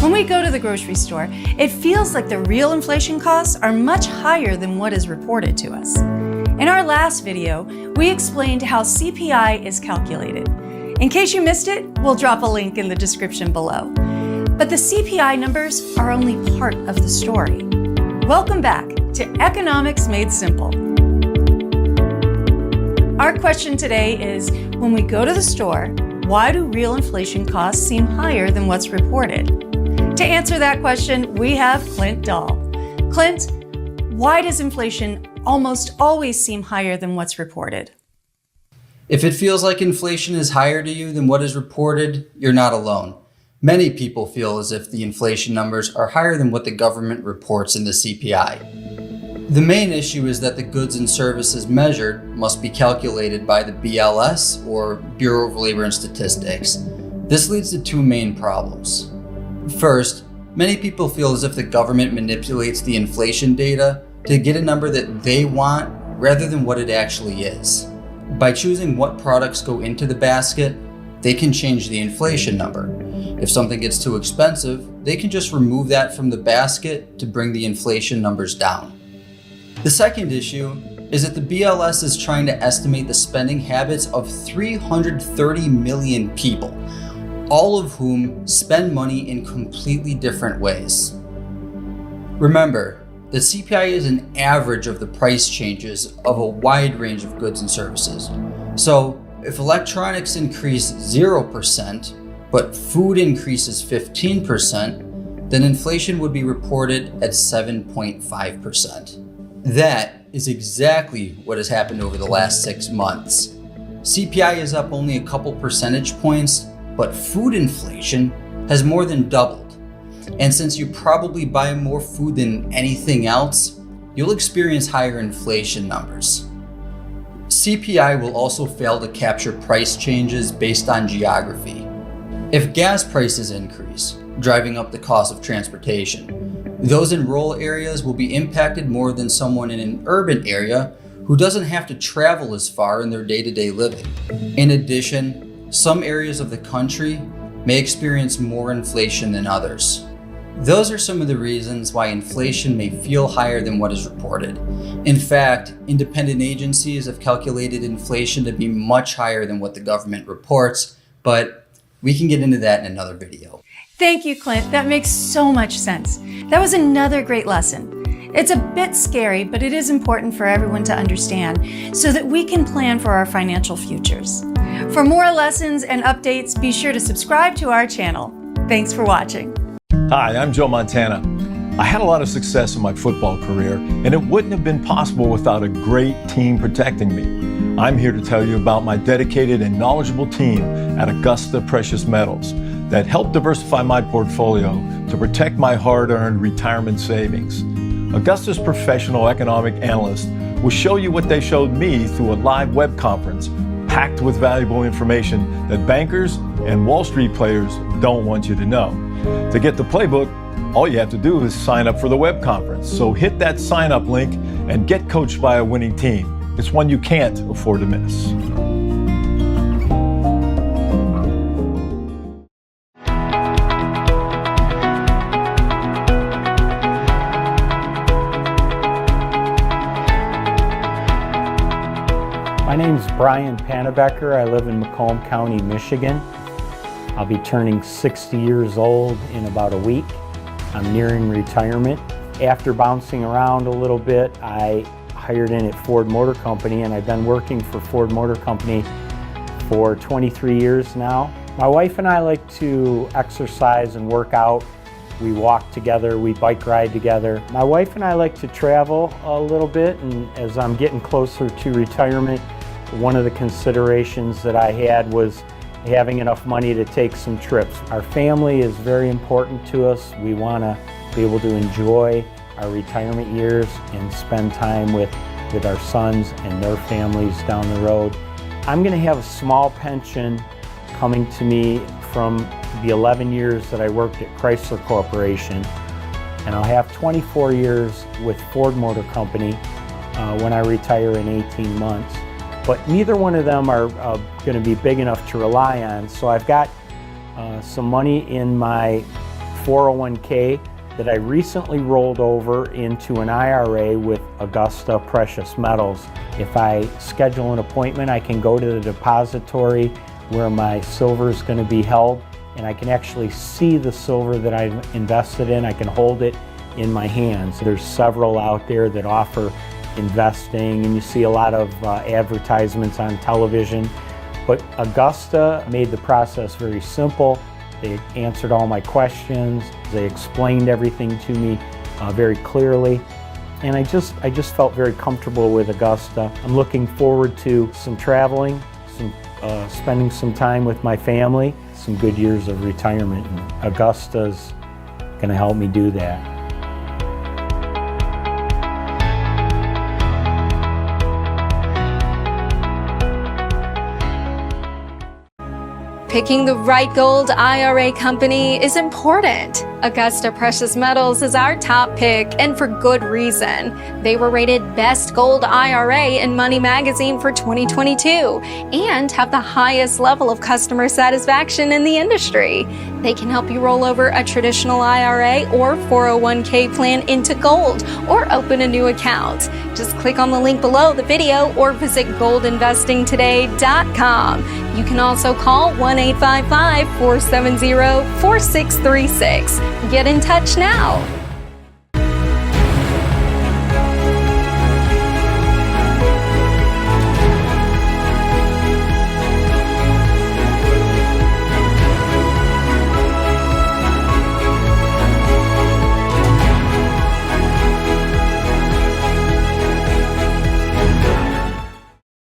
When we go to the grocery store, it feels like the real inflation costs are much higher than what is reported to us. In our last video, we explained how CPI is calculated. In case you missed it, we'll drop a link in the description below. But the CPI numbers are only part of the story. Welcome back to Economics Made Simple. Our question today is, when we go to the store, why do real inflation costs seem higher than what's reported? To answer that question, we have Clint Dahl. Clint, why does inflation almost always seem higher than what's reported? If it feels like inflation is higher to you than what is reported, you're not alone. Many people feel as if the inflation numbers are higher than what the government reports in the CPI. The main issue is that the goods and services measured must be calculated by the BLS, or Bureau of Labor and Statistics. This leads to two main problems. First, many people feel as if the government manipulates the inflation data to get a number that they want rather than what it actually is. By choosing what products go into the basket, they can change the inflation number. If something gets too expensive, they can just remove that from the basket to bring the inflation numbers down. The second issue is that the BLS is trying to estimate the spending habits of 330 million people, all of whom spend money in completely different ways. Remember, the CPI is an average of the price changes of a wide range of goods and services. So if electronics increase 0%, but food increases 15%, then inflation would be reported at 7.5%. That is exactly what has happened over the last 6 months. CPI is up only a couple percentage points, but food inflation has more than doubled. And since you probably buy more food than anything else, you'll experience higher inflation numbers. CPI will also fail to capture price changes based on geography. If gas prices increase, driving up the cost of transportation, those in rural areas will be impacted more than someone in an urban area who doesn't have to travel as far in their day-to-day living. In addition, some areas of the country may experience more inflation than others. Those are some of the reasons why inflation may feel higher than what is reported. In fact, independent agencies have calculated inflation to be much higher than what the government reports, but we can get into that in another video. Thank you, Clint. That makes so much sense. That was another great lesson. It's a bit scary, but it is important for everyone to understand so that we can plan for our financial futures. For more lessons and updates, be sure to subscribe to our channel. Thanks for watching. Hi, I'm Joe Montana. I had a lot of success in my football career, and it wouldn't have been possible without a great team protecting me. I'm here to tell you about my dedicated and knowledgeable team at Augusta Precious Metals that helped diversify my portfolio to protect my hard-earned retirement savings. Augusta's professional economic analysts will show you what they showed me through a live web conference packed with valuable information that bankers and Wall Street players don't want you to know. To get the playbook, all you have to do is sign up for the web conference. So hit that sign up link and get coached by a winning team. It's one you can't afford to miss. My name's Brian Panebecker. I live in Macomb County, Michigan. I'll be turning 60 years old in about a week. I'm nearing retirement. After bouncing around a little bit, I hired in at Ford Motor Company, and I've been working for Ford Motor Company for 23 years now. My wife and I like to exercise and work out. We walk together, we bike ride together. My wife and I like to travel a little bit, and as I'm getting closer to retirement, one of the considerations that I had was having enough money to take some trips. Our family is very important to us. We want to be able to enjoy our retirement years and spend time with our sons and their families down the road. I'm going to have a small pension coming to me from the 11 years that I worked at Chrysler Corporation, and I'll have 24 years with Ford Motor Company when I retire in 18 months. But neither one of them are going to be big enough to rely on, so I've got some money in my 401k that I recently rolled over into an IRA with Augusta Precious Metals. If I schedule an appointment, I can go to the depository where my silver is going to be held, and I can actually see the silver that I've invested in. I can hold it in my hands. There's several out there that offer investing, and you see a lot of advertisements on television. But Augusta made the process very simple. They answered all my questions. They explained everything to me very clearly. And I just felt very comfortable with Augusta. I'm looking forward to some traveling, spending some time with my family, some good years of retirement. And Augusta's going to help me do that. Picking the right gold IRA company is important. Augusta Precious Metals is our top pick, and for good reason. They were rated Best Gold IRA in Money Magazine for 2022 and have the highest level of customer satisfaction in the industry. They can help you roll over a traditional IRA or 401k plan into gold or open a new account. Just click on the link below the video or visit goldinvestingtoday.com. You can also call 1-855-470-4636. Get in touch now.